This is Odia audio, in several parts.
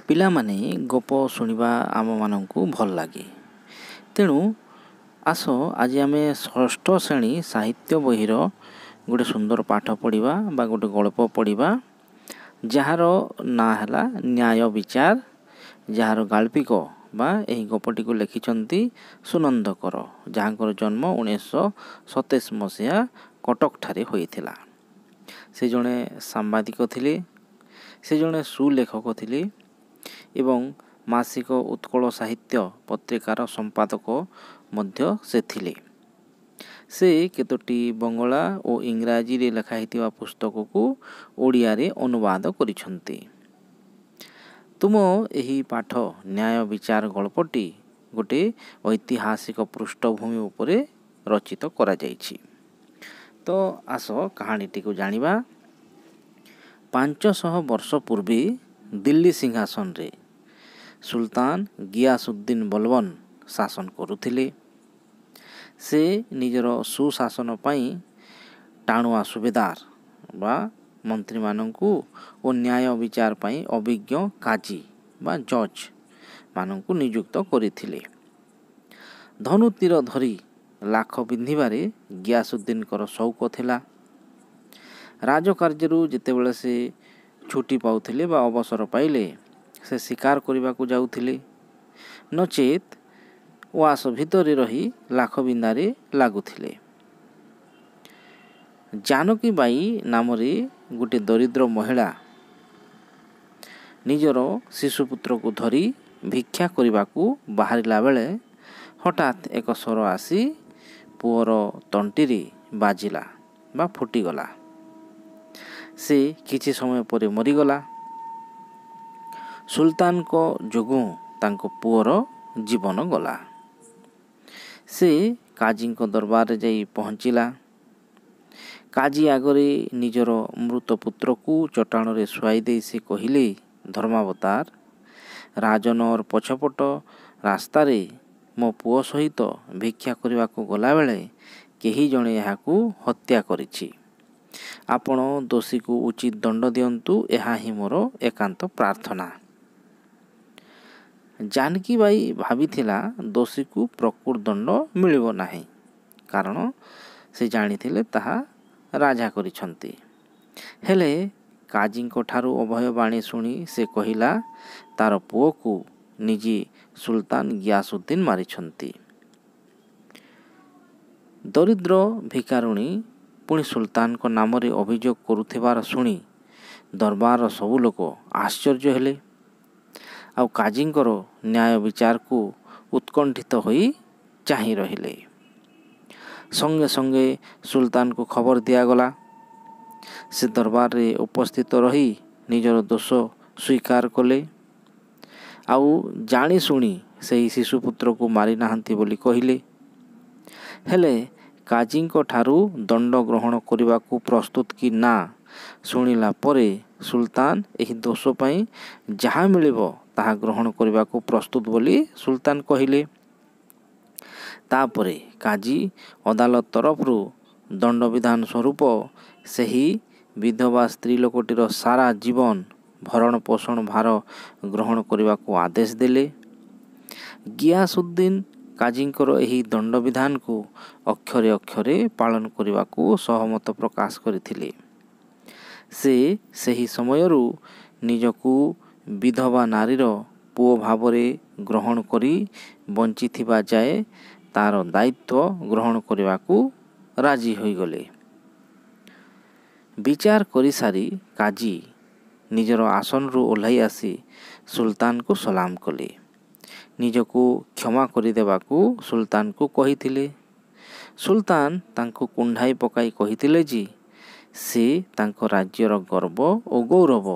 ପିଲାମାନେ ଗପ ଶୁଣିବା ଆମମାନଙ୍କୁ ଭଲ ଲାଗେ। ତେଣୁ ଆସ ଆଜି ଆମେ ଷଷ୍ଠ ଶ୍ରେଣୀ ସାହିତ୍ୟ ବହିର ଗୋଟେ ସୁନ୍ଦର ପାଠ ପଢ଼ିବା ବା ଗୋଟେ ଗଳ୍ପ ପଢ଼ିବା, ଯାହାର ନାଁ ହେଲା ନ୍ୟାୟ ବିଚାର, ଯାହାର ଗାଳ୍ପିକ ବା ଏହି ଗପଟିକୁ ଲେଖିଛନ୍ତି ସୁନନ୍ଦ କର, ଯାହାଙ୍କର ଜନ୍ମ 1927 ମସିହା କଟକଠାରେ ହୋଇଥିଲା। ସେ ଜଣେ ସାମ୍ବାଦିକ ଥିଲେ, ସେ ଜଣେ ସୁଲେଖକ ଥିଲେ ଏବଂ ମାସିକ ଉତ୍କଳ ସାହିତ୍ୟ ପତ୍ରିକାର ସମ୍ପାଦକ ମଧ୍ୟ ସେ ଥିଲେ। ସେ କେତୋଟି ବଙ୍ଗଳା ଓ ଇଂରାଜୀରେ ଲେଖା ହୋଇଥିବା ପୁସ୍ତକକୁ ଓଡ଼ିଆରେ ଅନୁବାଦ କରିଛନ୍ତି। ତୁମ ଏହି ପାଠ ନ୍ୟାୟ ବିଚାର ଗଳ୍ପଟି ଗୋଟିଏ ଐତିହାସିକ ପୃଷ୍ଠଭୂମି ଉପରେ ରଚିତ କରାଯାଇଛି। ତ ଆସ କାହାଣୀଟିକୁ ଜାଣିବା। 500 ବର୍ଷ ପୂର୍ବେ ଦିଲ୍ଲୀ ସିଂହାସନରେ ସୁଲତାନ ଗିୟାସୁଦ୍ଦିନ ବଲବନ ଶାସନ କରୁଥିଲେ। ସେ ନିଜର ସୁଶାସନ ପାଇଁ ଟାଣୁଆ ସୁବେଦାର ବା ମନ୍ତ୍ରୀମାନଙ୍କୁ ଓ ନ୍ୟାୟ ବିଚାର ପାଇଁ ଅଭିଜ୍ଞ କାଜୀ ବା ଜଜ୍ ମାନଙ୍କୁ ନିଯୁକ୍ତ କରିଥିଲେ। ଧନୁତୀର ଧରି ଲାଖ ପିନ୍ଧିବାରେ ଗିୟାସୁଦ୍ଦିନଙ୍କର ସଉକ ଥିଲା। ରାଜକାର୍ଯ୍ୟରୁ ଯେତେବେଳେ ସେ ଛୁଟି ପାଉଥିଲେ ବା ଅବସର ପାଇଲେ ସେ ଶିକାର କରିବାକୁ ଯାଉଥିଲେ, ନଚେତ୍ ଉଆସ ଭିତରେ ରହି ଲାଖ ବିନ୍ଧାରେ ଲାଗୁଥିଲେ। ଜାନକୀ ବାଇ ନାମରେ ଗୋଟିଏ ଦରିଦ୍ର ମହିଳା ନିଜର ଶିଶୁପୁତ୍ରକୁ ଧରି ଭିକ୍ଷା କରିବାକୁ ବାହାରିଲା ବେଳେ ହଠାତ୍ ଏକ ସ୍ୱର ଆସି ପୁଅର ତଣ୍ଟିରେ ବାଜିଲା ବା ଫୁଟିଗଲା। ସେ କିଛି ସମୟ ପରେ ମରିଗଲା। ସୁଲତାନଙ୍କ ଯୋଗୁଁ ତାଙ୍କ ପୁଅର ଜୀବନ ଗଲା। ସେ କାଜୀଙ୍କ ଦରବାରରେ ଯାଇ ପହଞ୍ଚିଲା। କାଜୀ ଆଗରେ ନିଜର ମୃତ ପୁତ୍ରକୁ ଚଟାଣରେ ଶୁଆଇ ଦେଇ ସେ କହିଲେ, ଧର୍ମାବତାର, ରାଜନଅର ପଛପଟ ରାସ୍ତାରେ ମୋ ପୁଅ ସହିତ ଭିକ୍ଷା କରିବାକୁ ଗଲାବେଳେ କେହି ଜଣେ ଏହାକୁ ହତ୍ୟା କରିଛି। ଆପଣ ଦୋଷୀକୁ ଉଚିତ ଦଣ୍ଡ ଦିଅନ୍ତୁ, ଏହା ହିଁ ମୋର ଏକାନ୍ତ ପ୍ରାର୍ଥନା। ଜାନକୀ ବାଇ ଭାବିଥିଲା ଦୋଷୀକୁ ପ୍ରକୃତ ଦଣ୍ଡ ମିଳିବ ନାହିଁ, କାରଣ ସେ ଜାଣିଥିଲେ ତାହା ରାଜା କରିଛନ୍ତି। ହେଲେ କାଜୀଙ୍କ ଠାରୁ ଅଭୟ ବାଣୀ ଶୁଣି ସେ କହିଲା ତାର ପୁଅକୁ ନିଜେ ସୁଲତାନ ଗିୟାସୁଦ୍ଦିନ ମାରିଛନ୍ତି। ଦରିଦ୍ର ଭିକାରୁଣୀ ପୁଣି ସୁଲତାନଙ୍କ ନାମରେ ଅଭିଯୋଗ କରୁଥିବାର ଶୁଣି ଦରବାରର ସବୁ ଲୋକ ଆଶ୍ଚର୍ଯ୍ୟ ହେଲେ। ଆଉ କାଜୀଙ୍କର ନ୍ୟାୟ ବିଚାରକୁ ଉତ୍କଣ୍ଠିତ ହୋଇ ଚାହିଁ ରହିଲେ। ସଙ୍ଗେ ସଙ୍ଗେ ସୁଲତାନଙ୍କୁ ଖବର ଦିଆଗଲା। ସେ ଦରବାରରେ ଉପସ୍ଥିତ ରହି ନିଜର ଦୋଷ ସ୍ୱୀକାର କଲେ। ଆଉ ଜାଣି ଶୁଣି ସେହି ଶିଶୁପୁତ୍ରକୁ ମାରିନାହାନ୍ତି ବୋଲି କହିଲେ। ହେଲେ କାଜୀଙ୍କ ଠାରୁ ଦଣ୍ଡ ଗ୍ରହଣ କରିବାକୁ ପ୍ରସ୍ତୁତ କି ନା ଶୁଣିଲା ପରେ ସୁଲତାନ ଏହି ଦୋଷ ପାଇଁ ଯାହା ମିଳିବ ତାହା ଗ୍ରହଣ କରିବାକୁ ପ୍ରସ୍ତୁତ ବୋଲି ସୁଲତାନ କହିଲେ। ତାପରେ କାଜୀ ଅଦାଲତ ତରଫରୁ ଦଣ୍ଡବିଧାନ ସ୍ୱରୂପ ସେହି ବିଧବା ସ୍ତ୍ରୀ ଲୋକଟିର ସାରା ଜୀବନ ଭରଣ ପୋଷଣ ଭାର ଗ୍ରହଣ କରିବାକୁ ଆଦେଶ ଦେଲେ। ଗିୟାସୁଦ୍ଦିନ କାଜୀଙ୍କର ଏହି ଦଣ୍ଡବିଧାନକୁ ଅକ୍ଷରେ ଅକ୍ଷରେ ପାଳନ କରିବାକୁ ସହମତ ପ୍ରକାଶ କରିଥିଲେ। ସେ ସେହି ସମୟରୁ ନିଜକୁ ବିଧବା ନାରୀର ପୁଅ ଭାବରେ ଗ୍ରହଣ କରି ବଞ୍ଚିଥିବା ଯାଏ ତାର ଦାୟିତ୍ୱ ଗ୍ରହଣ କରିବାକୁ ରାଜି ହୋଇଗଲେ। ବିଚାର କରିସାରି କାଜୀ ନିଜର ଆସନରୁ ଓହ୍ଲାଇ ଆସି ସୁଲତାନଙ୍କୁ ସଲାମ କଲେ। ନିଜକୁ କ୍ଷମା କରିଦେବାକୁ ସୁଲତାନଙ୍କୁ କହିଥିଲେ। ସୁଲତାନ ତାଙ୍କୁ କୁଣ୍ଢାଇ ପକାଇ କହିଥିଲେ ଯେ ସେ ତାଙ୍କ ରାଜ୍ୟର ଗର୍ବ ଓ ଗୌରବ।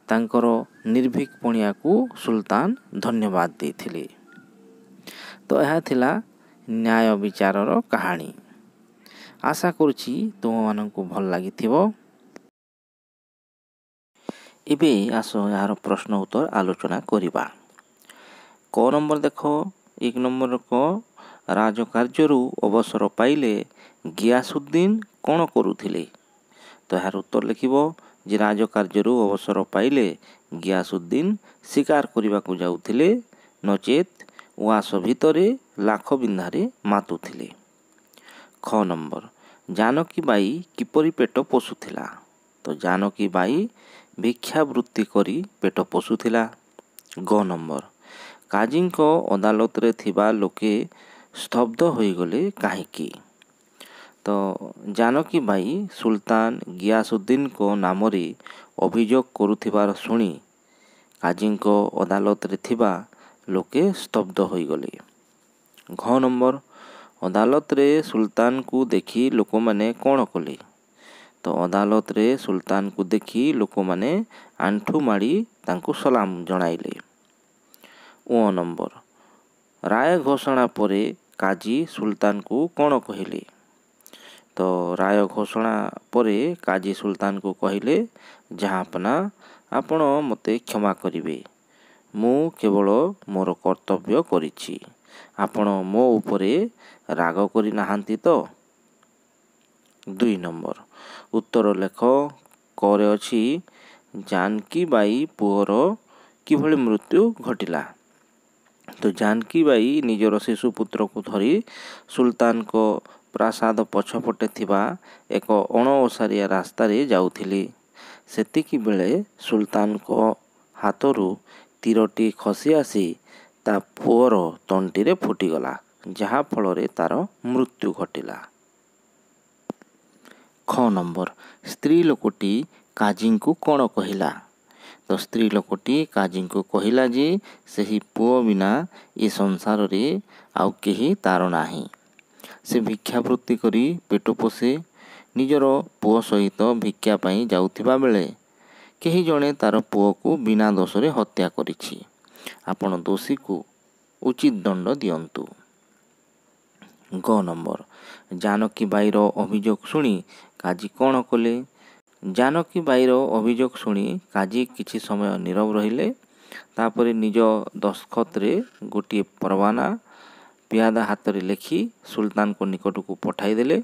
ତାଙ୍କର ନିର୍ଭୀକ ପଣିଆକୁ ସୁଲତାନ ଧନ୍ୟବାଦ ଦେଇଥିଲେ। ତ ଏହା ଥିଲା ନ୍ୟାୟ ବିଚାରର କାହାଣୀ। ଆଶା କରୁଛି ତୁମମାନଙ୍କୁ ଭଲ ଲାଗିଥିବ। ଏବେ ଆସ ଏହାର ପ୍ରଶ୍ନ ଉତ୍ତର ଆଲୋଚନା କରିବା। କ ନମ୍ବର ଦେଖ, 1 ନମ୍ବର କ ରାଜକାର୍ଯ୍ୟରୁ ଅବସର ପାଇଲେ ଗିୟାସୁଦ୍ଦିନ କ'ଣ କରୁଥିଲେ? ତ ଏହାର ଉତ୍ତର ଲେଖିବ ଯେ ରାଜକାର୍ଯ୍ୟରୁ ଅବସର ପାଇଲେ ଗିଆସୁଦ୍ଦିନ ଶିକାର କରିବାକୁ ଯାଉଥିଲେ, ନଚେତ୍ ଉଆସ ଭିତରେ ଲାଖ ବିନ୍ଧାରେ ମାତୁଥିଲେ। ଖ ନମ୍ବର ଜାନକୀ ବାଇ କିପରି ପେଟ ପୋଷୁଥିଲା? ତ ଜାନକୀ ବାଇ ଭିକ୍ଷାବୃତ୍ତି କରି ପେଟ ପୋଷୁଥିଲା। ଗ ନମ୍ବର କାଜୀଙ୍କ ଅଦାଲତରେ ଥିବା ଲୋକେ ସ୍ତବ୍ଧ ହୋଇଗଲେ କାହିଁକି? ତ ଜାନକୀ ବାଇ ସୁଲତାନ ଗିଆସୁଦ୍ଦିନଙ୍କ ନାମରେ ଅଭିଯୋଗ କରୁଥିବାର ଶୁଣି କାଜୀଙ୍କ ଅଦାଲତରେ ଥିବା ଲୋକେ ସ୍ତବ୍ଧ ହୋଇଗଲେ। ଘ ନମ୍ବର ଅଦାଲତରେ ସୁଲତାନକୁ ଦେଖି ଲୋକମାନେ କ'ଣ କଲେ? ତ ଅଦାଲତରେ ସୁଲତାନକୁ ଦେଖି ଲୋକମାନେ ଆଣ୍ଠୁ ମାଡ଼ି ତାଙ୍କୁ ସଲାମ ଜଣାଇଲେ। ଅ ନମ୍ବର ରାୟ ଘୋଷଣା ପରେ କାଜୀ ସୁଲତାନକୁ କ'ଣ କହିଲେ? ତ ରାୟ ଘୋଷଣା ପରେ କାଜୀ ସୁଲତାନକୁ କହିଲେ, ଜାହାପନା ଆପଣ ମୋତେ କ୍ଷମା କରିବେ, ମୁଁ କେବଳ ମୋର କର୍ତ୍ତବ୍ୟ କରିଛି, ଆପଣ ମୋ ଉପରେ ରାଗ କରିନାହାନ୍ତି ତ? 2 ନମ୍ବର ଉତ୍ତର ଲେଖ। କରେ ଅଛି ଜାନକୀ ବାଇ ପୁଅର କିଭଳି ମୃତ୍ୟୁ ଘଟିଲା? ତ ଜାନକୀ ବାଇ ନିଜର ଶିଶୁପୁତ୍ରକୁ ଧରି ସୁଲତାନଙ୍କ ପ୍ରାସାଦ ପଛପଟେ ଥିବା ଏକ ଅଣଓସାରିଆ ରାସ୍ତାରେ ଯାଉଥିଲେ। ସେତିକି ବେଳେ ସୁଲତାନଙ୍କ ହାତରୁ ତୀରଟି ଖସି ଆସି ତା ପୁଅର ତଣ୍ଟିରେ ଫୁଟିଗଲା, ଯାହାଫଳରେ ତାର ମୃତ୍ୟୁ ଘଟିଲା। ଖ ନମ୍ବର ସ୍ତ୍ରୀ ଲୋକଟି କାଜୀଙ୍କୁ କ'ଣ କହିଲା? ତ ସ୍ତ୍ରୀ ଲୋକଟି କାଜୀଙ୍କୁ କହିଲା ଯେ ସେହି ପୁଅ ବିନା ଏ ସଂସାରରେ ଆଉ କେହି ତାର ନାହିଁ। ସେ ଭିକ୍ଷାବୃତ୍ତି କରି ପେଟ ପୋଷେ। ନିଜର ପୁଅ ସହିତ ଭିକ୍ଷା ପାଇଁ ଯାଉଥିବା ବେଳେ କେହି ଜଣେ ତାର ପୁଅକୁ ବିନା ଦୋଷରେ ହତ୍ୟା କରିଛି। ଆପଣ ଦୋଷୀକୁ ଉଚିତ ଦଣ୍ଡ ଦିଅନ୍ତୁ। ଗ ନମ୍ବର ଜାନକୀ ବାଇର ଅଭିଯୋଗ ଶୁଣି କାଜୀ କ'ଣ କଲେ? ଜାନକୀ ବାଇର ଅଭିଯୋଗ ଶୁଣି କାଜୀ କିଛି ସମୟ ନୀରବ ରହିଲେ। ତାପରେ ନିଜ ଦସ୍ତଖତରେ ଗୋଟିଏ ପରୱାନା ପିଆଦା ହାତରେ ଲେଖି ସୁଲତାନଙ୍କ ନିକଟକୁ ପଠାଇଦେଲେ।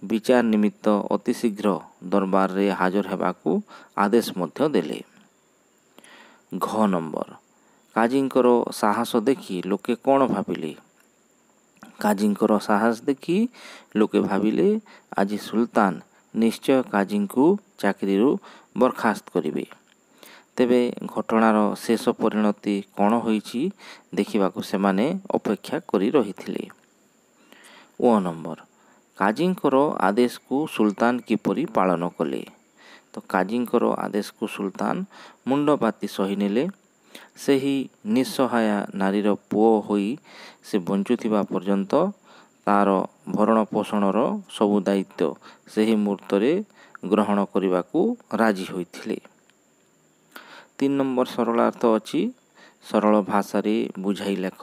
ବିଚାର ନିମିତ୍ତ ଅତି ଶୀଘ୍ର ଦରବାରରେ ହାଜର ହେବାକୁ ଆଦେଶ ମଧ୍ୟ ଦେଲେ। ଘ ନମ୍ବର କାଜୀଙ୍କର ସାହସ ଦେଖି ଲୋକେ କ'ଣ ଭାବିଲେ? କାଜୀଙ୍କର ସାହସ ଦେଖି ଲୋକେ ଭାବିଲେ, ଆଜି ସୁଲତାନ ନିଶ୍ଚୟ କାଜୀଙ୍କୁ ଚାକିରିରୁ ବରଖାସ୍ତ କରିବେ। ତେବେ ଘଟଣାର ଶେଷ ପରିଣତି କ'ଣ ହୋଇଛି ଦେଖିବାକୁ ସେମାନେ ଅପେକ୍ଷା କରି ରହିଥିଲେ। ଓ ନମ୍ବର କାଜୀଙ୍କର ଆଦେଶକୁ ସୁଲତାନ କିପରି ପାଳନ କଲେ? ତ କାଜୀଙ୍କର ଆଦେଶକୁ ସୁଲତାନ ମୁଣ୍ଡପାତି ସହିନେଲେ। ସେହି ନିଃସହାୟା ନାରୀର ପୁଅ ହୋଇ ସେ ବଞ୍ଚୁଥିବା ପର୍ଯ୍ୟନ୍ତ ତାର ଭରଣ ପୋଷଣର ସବୁ ଦାୟିତ୍ୱ ସେହି ମୁହୂର୍ତ୍ତରେ ଗ୍ରହଣ କରିବାକୁ ରାଜି ହୋଇଥିଲେ। 3 ନମ୍ବର ସରଳାର୍ଥ ଅଛି, ସରଳ ଭାଷାରେ ବୁଝାଇ ଲେଖ।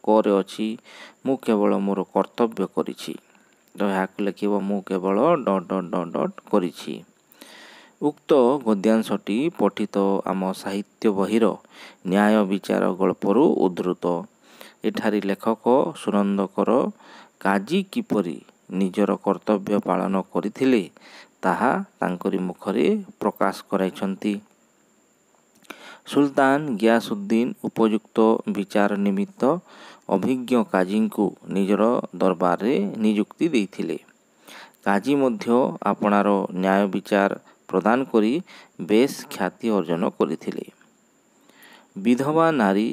କରେ ଅଛି ମୁଁ କେବଳ ମୋର କର୍ତ୍ତବ୍ୟ କରିଛି। ତ ଏହାକୁ ଲେଖିବ ମୁଁ କେବଳ ... କରିଛି। ଉକ୍ତ ଗଦ୍ୟାଂଶଟି ପଠିତ ଆମ ସାହିତ୍ୟ ବହିର ନ୍ୟାୟ ବିଚାର ଗଳ୍ପରୁ ଉଦ୍ଧୃତ। ଏଠାରେ ଲେଖକ ସୁନନ୍ଦ କର କାଜୀ କିପରି ନିଜର କର୍ତ୍ତବ୍ୟ ପାଳନ କରିଥିଲେ ତାହା ତାଙ୍କରି ମୁଖରେ ପ୍ରକାଶ କରାଇଛନ୍ତି। ସୁଲତାନ ଗିଆସୁଦ୍ଦିନ ଉପଯୁକ୍ତ ବିଚାର ନିମିତ୍ତ ଅଭିଜ୍ଞ କାଜୀଙ୍କୁ ନିଜର ଦରବାରରେ ନିଯୁକ୍ତି ଦେଇଥିଲେ। କାଜୀ ମଧ୍ୟ ଆପଣାର ନ୍ୟାୟ ବିଚାର ପ୍ରଦାନ କରି ବେଶ ଖ୍ୟାତି ଅର୍ଜନ କରିଥିଲେ। ବିଧବା ନାରୀ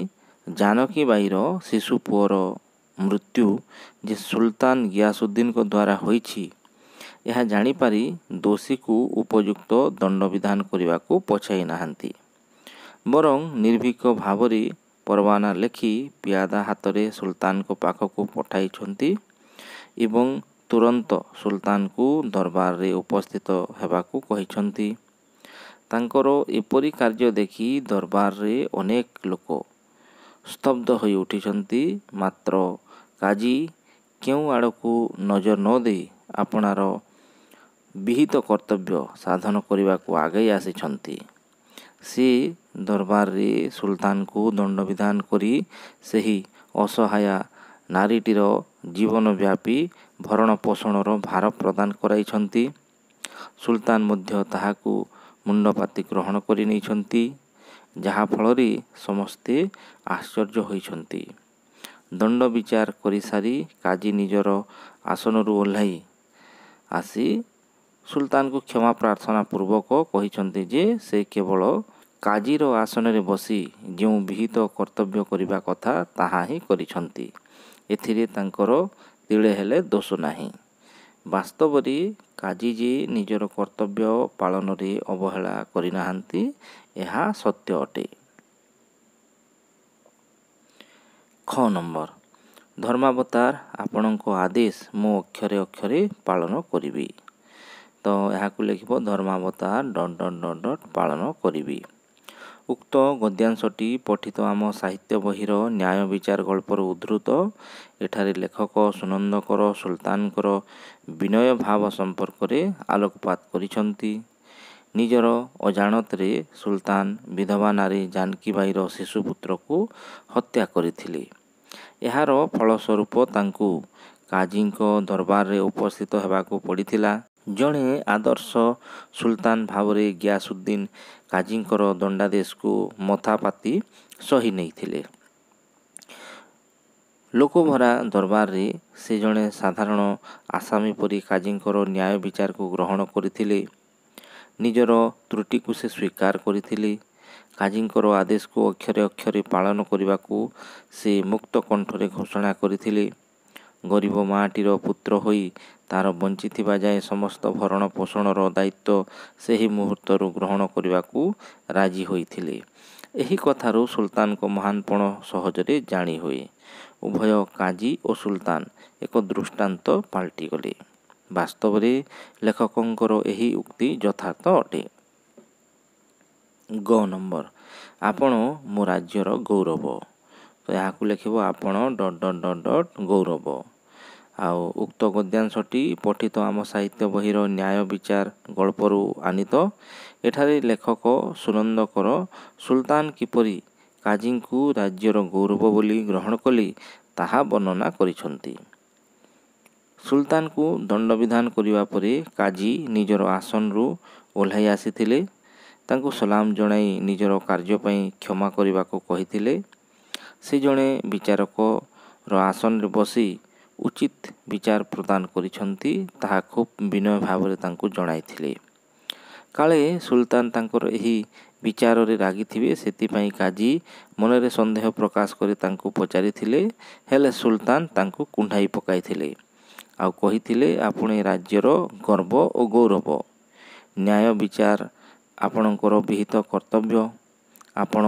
ଜାନକୀ ବାଇର ଶିଶୁ ପୁଅର ମୃତ୍ୟୁ ଯେ ସୁଲତାନ ଗିଆସୁଦ୍ଦିନଙ୍କ ଦ୍ୱାରା ହୋଇଛି, ଏହା ଜାଣିପାରି ଦୋଷୀକୁ ଉପଯୁକ୍ତ ଦଣ୍ଡ ବିଧାନ କରିବାକୁ ପଛାଇ ନାହାନ୍ତି। ବରଂ ନିର୍ଭୀକ ଭାବରେ ପରୱାନା ଲେଖି ପିଆଦା ହାତରେ ସୁଲତାନଙ୍କ ପାଖକୁ ପଠାଇଛନ୍ତି ଏବଂ ତୁରନ୍ତ ସୁଲତାନଙ୍କୁ ଦରବାରରେ ଉପସ୍ଥିତ ହେବାକୁ କହିଛନ୍ତି। ତାଙ୍କର ଏପରି କାର୍ଯ୍ୟ ଦେଖି ଦରବାରରେ ଅନେକ ଲୋକ ସ୍ତବ୍ଧ ହୋଇ ଉଠିଛନ୍ତି। ମାତ୍ର କାଜୀ କେଉଁ ଆଡ଼କୁ ନଜର ନ ଦେଇ ଆପଣାର ବିହିତ କର୍ତ୍ତବ୍ୟ ସାଧନ କରିବାକୁ ଆଗେଇ ଆସିଛନ୍ତି। ସେ ଦରବାରରେ ସୁଲତାନଙ୍କୁ ଦଣ୍ଡବିଧାନ କରି ସେହି ଅସହାୟା ନାରୀଟିର ଜୀବନବ୍ୟାପୀ ଭରଣ ପୋଷଣର ଭାର ପ୍ରଦାନ କରାଇଛନ୍ତି। ସୁଲତାନ ମଧ୍ୟ ତାହାକୁ ମୁଣ୍ଡପାତି ଗ୍ରହଣ କରି ନେଇଛନ୍ତି। ଯାହା ଫଳରେ ସମସ୍ତେ ଆଶ୍ଚର୍ଯ୍ୟ ହୋଇଛନ୍ତି। ଦଣ୍ଡ ବିଚାର କରିସାରି କାଜୀ ନିଜର ଆସନରୁ ଓହ୍ଲାଇ ଆସି ସୁଲତାନଙ୍କୁ କ୍ଷମା ପ୍ରାର୍ଥନା ପୂର୍ବକ କହିଛନ୍ତି ଯେ ସେ କେବଳ କାଜୀର ଆସନରେ ବସି ଯେଉଁ ବିହିତ କର୍ତ୍ତବ୍ୟ କରିବା କଥା ତାହା ହିଁ କରିଛନ୍ତି। ଏଥିରେ ତାଙ୍କର ତିଳେ ହେଲେ ଦୋଷ ନାହିଁ। ବାସ୍ତବରେ କାଜୀଜୀ ନିଜର କର୍ତ୍ତବ୍ୟ ପାଳନରେ ଅବହେଳା କରିନାହାନ୍ତି, ଏହା ସତ୍ୟ ଅଟେ। ଖ ନମ୍ବର, ଧର୍ମାବତାର ଆପଣଙ୍କ ଆଦେଶ ମୁଁ ଅକ୍ଷରେ ଅକ୍ଷରେ ପାଳନ କରିବି। ତ ଏହାକୁ ଲେଖିବ ଧର୍ମାବତାର ... ପାଳନ କରିବି। ଉକ୍ତ ଗଦ୍ୟାଂଶଟି ପଠିତ ଆମ ସାହିତ୍ୟ ବହିର ନ୍ୟାୟ ବିଚାର ଗଳ୍ପର ଉଦ୍ଧୃତ। ଏଠାରେ ଲେଖକ ସୁନନ୍ଦକର ସୁଲତାନଙ୍କର ବିନୟ ଭାବ ସମ୍ପର୍କରେ ଆଲୋକପାତ କରିଛନ୍ତି। ନିଜର ଅଜାଣତରେ ସୁଲତାନ ବିଧବା ନାରୀ ଜାନକୀବାଈର ଶିଶୁପୁତ୍ରକୁ ହତ୍ୟା କରିଥିଲେ। ଏହାର ଫଳସ୍ୱରୂପ ତାଙ୍କୁ କାଜୀଙ୍କ ଦରବାରରେ ଉପସ୍ଥିତ ହେବାକୁ ପଡ଼ିଥିଲା। ଜଣେ ଆଦର୍ଶ ସୁଲତାନ ଭାବରେ ଗିୟାସୁଦ୍ଦିନ କାଜୀଙ୍କର ଦଣ୍ଡାଦେଶକୁ ମଥାପାତି ସହି ନେଇଥିଲେ। ଲୋକଭରା ଦରବାରରେ ସେ ଜଣେ ସାଧାରଣ ଆସାମୀ ପରି କାଜୀଙ୍କର ନ୍ୟାୟ ବିଚାରକୁ ଗ୍ରହଣ କରିଥିଲେ। ନିଜର ତ୍ରୁଟିକୁ ସେ ସ୍ୱୀକାର କରିଥିଲେ। କାଜୀଙ୍କର ଆଦେଶକୁ ଅକ୍ଷରେ ଅକ୍ଷରେ ପାଳନ କରିବାକୁ ସେ ମୁକ୍ତ କଣ୍ଠରେ ଘୋଷଣା କରିଥିଲେ। ଗରିବ ମାଆଟିର ପୁତ୍ର ହୋଇ ତାର ବଞ୍ଚିଥିବା ଯାଏ ସମସ୍ତ ଭରଣ ପୋଷଣର ଦାୟିତ୍ୱ ସେହି ମୁହୂର୍ତ୍ତରୁ ଗ୍ରହଣ କରିବାକୁ ରାଜି ହୋଇଥିଲେ। ଏହି କଥାରୁ ସୁଲତାନଙ୍କ ମହାନପଣ ସହଜରେ ଜାଣି ହୁଏ। ଉଭୟ କାଜୀ ଓ ସୁଲତାନ ଏକ ଦୃଷ୍ଟାନ୍ତ ପାଲଟିଗଲେ। ବାସ୍ତବରେ ଲେଖକଙ୍କର ଏହି ଉକ୍ତି ଯଥାର୍ଥ ଅଟେ। ଗ ନମ୍ବର, ଆପଣ ମୋ ରାଜ୍ୟର ଗୌରବ। ତ ଏହାକୁ ଲେଖିବ ଆପଣ ... ଗୌରବ। ଆଉ ଉକ୍ତ ଗଦ୍ୟାଂଶଟି ପଠିତ ଆମ ସାହିତ୍ୟ ବହିର ନ୍ୟାୟ ବିଚାର ଗଳ୍ପରୁ ଆନିତ। ଏଠାରେ ଲେଖକ ସୁନନ୍ଦକର ସୁଲତାନ କିପରି କାଜୀଙ୍କୁ ରାଜ୍ୟର ଗୌରବ ବୋଲି ଗ୍ରହଣ କଲେ ତାହା ବର୍ଣ୍ଣନା କରିଛନ୍ତି। ସୁଲତାନଙ୍କୁ ଦଣ୍ଡବିଧାନ କରିବା ପରେ କାଜୀ ନିଜର ଆସନରୁ ଓହ୍ଲାଇ ଆସିଥିଲେ। ତାଙ୍କୁ ସଲାମ ଜଣାଇ ନିଜର କାର୍ଯ୍ୟ ପାଇଁ କ୍ଷମା କରିବାକୁ କହିଥିଲେ। ସେ ଜଣେ ବିଚାରକର ଆସନରେ ବସି ଉଚିତ ବିଚାର ପ୍ରଦାନ କରିଛନ୍ତି ତାହା ଖୁବ୍ ବିନୟ ଭାବରେ ତାଙ୍କୁ ଜଣାଇଥିଲେ। କାଳେ ସୁଲତାନ ତାଙ୍କର ଏହି ବିଚାରରେ ରାଗିଥିବେ, ସେଥିପାଇଁ କାଜୀ ମନରେ ସନ୍ଦେହ ପ୍ରକାଶ କରି ତାଙ୍କୁ ପଚାରିଥିଲେ। ହେଲେ ସୁଲତାନ ତାଙ୍କୁ କୁଣ୍ଢାଇ ପକାଇଥିଲେ। ଆଉ କହିଥିଲେ, ଆପଣ ଏ ରାଜ୍ୟର ଗର୍ବ ଓ ଗୌରବ। ନ୍ୟାୟ ବିଚାର ଆପଣଙ୍କର ବିହିତ କର୍ତ୍ତବ୍ୟ। ଆପଣ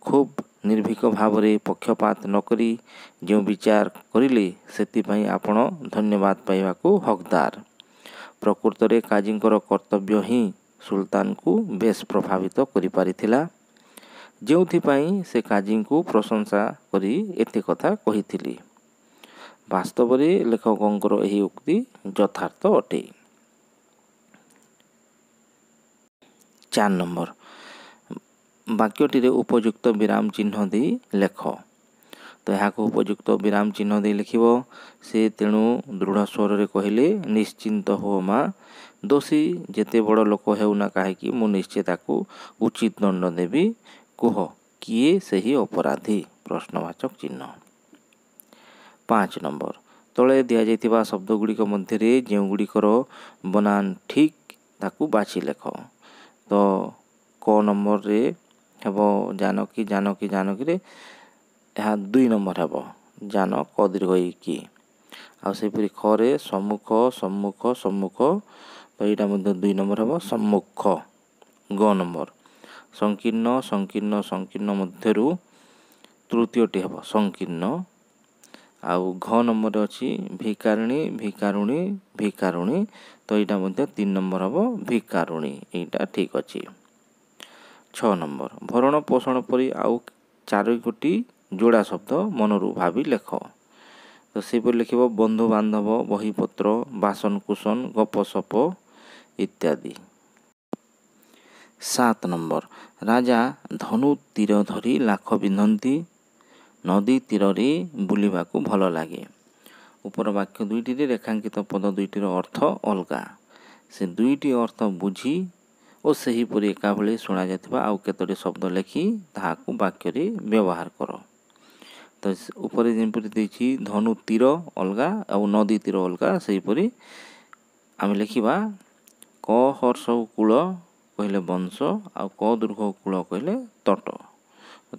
ଖୁବ୍ ନିର୍ଭୀକ ଭାବରେ ପକ୍ଷପାତ ନକରି ଯେଉଁ ବିଚାର କରିଲେ ସେଥିପାଇଁ ଆପଣ ଧନ୍ୟବାଦ ପାଇବାକୁ ହକଦାର। ପ୍ରକୃତରେ କାଜୀଙ୍କର କର୍ତ୍ତବ୍ୟ ହିଁ ସୁଲତାନଙ୍କୁ ବେଶ ପ୍ରଭାବିତ କରିପାରିଥିଲା, ଯେଉଁଥିପାଇଁ ସେ କାଜୀଙ୍କୁ ପ୍ରଶଂସା କରି ଏତେ କଥା କହିଥିଲେ। ବାସ୍ତବରେ ଲେଖକଙ୍କର ଏହି ଉକ୍ତି ଯଥାର୍ଥ ଅଟେ। 4 ନମ୍ବର, ବାକ୍ୟଟିରେ ଉପଯୁକ୍ତ ବିରାମ ଚିହ୍ନ ଦେଇ ଲେଖ। ତ ଏହାକୁ ଉପଯୁକ୍ତ ବିରାମ ଚିହ୍ନ ଦେଇ ଲେଖିବ। ସେ ତେଣୁ ଦୃଢ଼ ସ୍ୱରରେ କହିଲେ, ନିଶ୍ଚିନ୍ତ ହୁଅ ମା, ଦୋଷୀ ଯେତେ ବଡ଼ ଲୋକ ହେଉନା କାହିଁକି ମୁଁ ନିଶ୍ଚୟ ତାକୁ ଉଚିତ ଦଣ୍ଡ ଦେବି। କୁହ, କିଏ ସେହି ଅପରାଧୀ? ପ୍ରଶ୍ନବାଚକ ଚିହ୍ନ। 5 ନମ୍ବର, ତଳେ ଦିଆଯାଇଥିବା ଶବ୍ଦଗୁଡ଼ିକ ମଧ୍ୟରେ ଯେଉଁଗୁଡ଼ିକର ବନାନ ଠିକ୍ ତାକୁ ବାଛି ଲେଖ। ତ କ ନମ୍ବରରେ ହେବ ଜାନକୀ ଜାନକୀ ଜାନକୀରେ ଏହା 2 ନମ୍ବର ହେବ ଜାନ କ ଦୀର୍ଘ କି। ଆଉ ସେହିପରି ଖରେ ସମ୍ମୁଖ ସମ୍ମୁଖ ସମ୍ମୁଖ, ତ ଏଇଟା ମଧ୍ୟ 2 ନମ୍ବର ହେବ ସମ୍ମୁଖ। ଗ ନମ୍ବର, ସଂକୀର୍ଣ୍ଣ ସଂକୀର୍ଣ୍ଣ ସଂକୀର୍ଣ୍ଣ ମଧ୍ୟରୁ ତୃତୀୟଟି ହେବ ସଂକୀର୍ଣ୍ଣ। ଆଉ ଘ ନମ୍ବରରେ ଅଛି ଭିକାରିଣୀ ଭିକାରୁଣୀ ଭିକାରୁଣୀ, ତ ଏଇଟା ମଧ୍ୟ 3 ନମ୍ବର ହେବ ଭିକାରୁଣୀ। ଏଇଟା ଠିକ୍ ଅଛି। 6 ନମ୍ବର, ଭରଣ ପୋଷଣ ପରି ଆଉ 4ଗୋଟି ଯୋଡ଼ା ଶବ୍ଦ ମନରୁ ଭାବି ଲେଖ। ତ ସେହିପରି ଲେଖିବ ବନ୍ଧୁବାନ୍ଧବ ବହିପତ୍ର ବାସନକୁସନ ଗପସପ ଇତ୍ୟାଦି। 7 ନମ୍ବର, ରାଜା ଧନୁ ତୀର ଧରି ଲାଖ ବିନ୍ଧନ୍ତି। ନଦୀ ତୀରରେ ବୁଲିବାକୁ ଭଲ ଲାଗେ। ଉପର ବାକ୍ୟ ଦୁଇଟିରେ ରେଖାଙ୍କିତ ପଦ ଦୁଇଟିର ଅର୍ଥ ଅଲଗା। ସେ ଦୁଇଟି ଅର୍ଥ ବୁଝି ଓ ସେହିପରି ଏକା ଭଳି ଶୁଣାଯାଉଥିବା ଆଉ କେତୋଟି ଶବ୍ଦ ଲେଖି ତାହାକୁ ବାକ୍ୟରେ ବ୍ୟବହାର କର। ତ ଉପରେ ଯେପରି ଦେଇଛି ଧନୁ ତୀର ଅଲଗା ଆଉ ନଦୀ ତୀର ଅଲଗା, ସେହିପରି ଆମେ ଲେଖିବା କ ହର୍ଷ କୂଳ କହିଲେ ବଂଶ ଆଉ କ ଦୀର୍ଘ କୂଳ କହିଲେ ତଟ।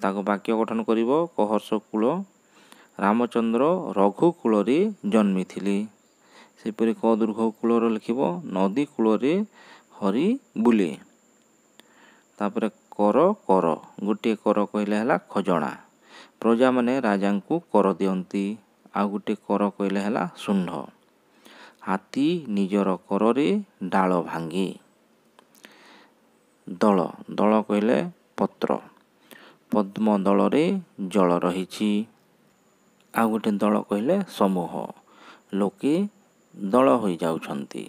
ତାକୁ ବାକ୍ୟ ଗଠନ କରିବ। କ ହର୍ଷ କୂଳ ରାମଚନ୍ଦ୍ର ରଘୁ କୂଳରେ ଜନ୍ମିଥିଲି। ସେହିପରି କ ଦୀର୍ଘ କୂଳର ଲେଖିବ ନଦୀ କୂଳରେ ହରି ବୁଲେ। ତାପରେ କର କର, ଗୋଟିଏ କର କହିଲେ ହେଲା ଖଜଣା। ପ୍ରଜାମାନେ ରାଜାଙ୍କୁ କର ଦିଅନ୍ତି। ଆଉ ଗୋଟିଏ କର କହିଲେ ହେଲା ଶୁଣ୍ଢ। ହାତୀ ନିଜର କରରେ ଡାଳ ଭାଙ୍ଗେ। ଦଳ, ଦଳ କହିଲେ ପତ୍ର। ପଦ୍ମ ଦଳରେ ଜଳ ରହିଛି। ଆଉ ଗୋଟେ ଦଳ କହିଲେ ସମୂହ, ଲୋକେ ଦଳ ହୋଇଯାଉଛନ୍ତି।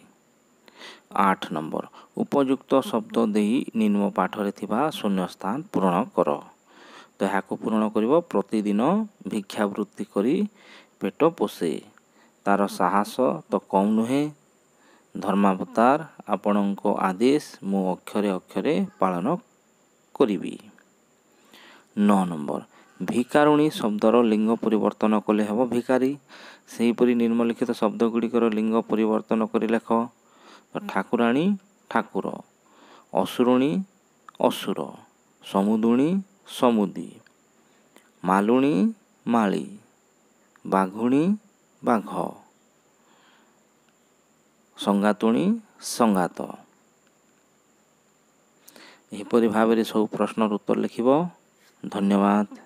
8 ନମ୍ବର, ଉପଯୁକ୍ତ ଶବ୍ଦ ଦେଇ ନିମ୍ନ ପାଠରେ ଥିବା ଶୂନ୍ୟସ୍ଥାନ ପୂରଣ କର। ତ ଏହାକୁ ପୂରଣ କରିବ। ପ୍ରତିଦିନ ଭିକ୍ଷାବୃତ୍ତି କରି ପେଟ ପୋଷେ, ତାର ସାହସ ତ କମ୍ ନୁହେଁ। ଧର୍ମାବତାର, ଆପଣଙ୍କ ଆଦେଶ ମୁଁ ଅକ୍ଷରେ ଅକ୍ଷରେ ପାଳନ କରିବି। 9 ନମ୍ବର, ଭିକାରୁଣୀ ଶବ୍ଦର ଲିଙ୍ଗ ପରିବର୍ତ୍ତନ କଲେ ହେବ ଭିକାରୀ। ସେହିପରି ନିମ୍ନଲିଖିତ ଶବ୍ଦ ଗୁଡ଼ିକର ଲିଙ୍ଗ ପରିବର୍ତ୍ତନ କରି ଲେଖ। ଠାକୁରାଣୀ ଠାକୁର, ଅସୁରୁଣୀ ଅସୁର, ସମୁଦୁଣୀ ସମୁଦି, ମାଲୁଣୀ ମାଳି, ବାଘୁଣୀ ବାଘ, ସଙ୍ଗାତୁଣୀ ସଙ୍ଗାତ। ଏହିପରି ଭାବରେ ସବୁ ପ୍ରଶ୍ନର ଉତ୍ତର ଲେଖିବ। ଧନ୍ୟବାଦ।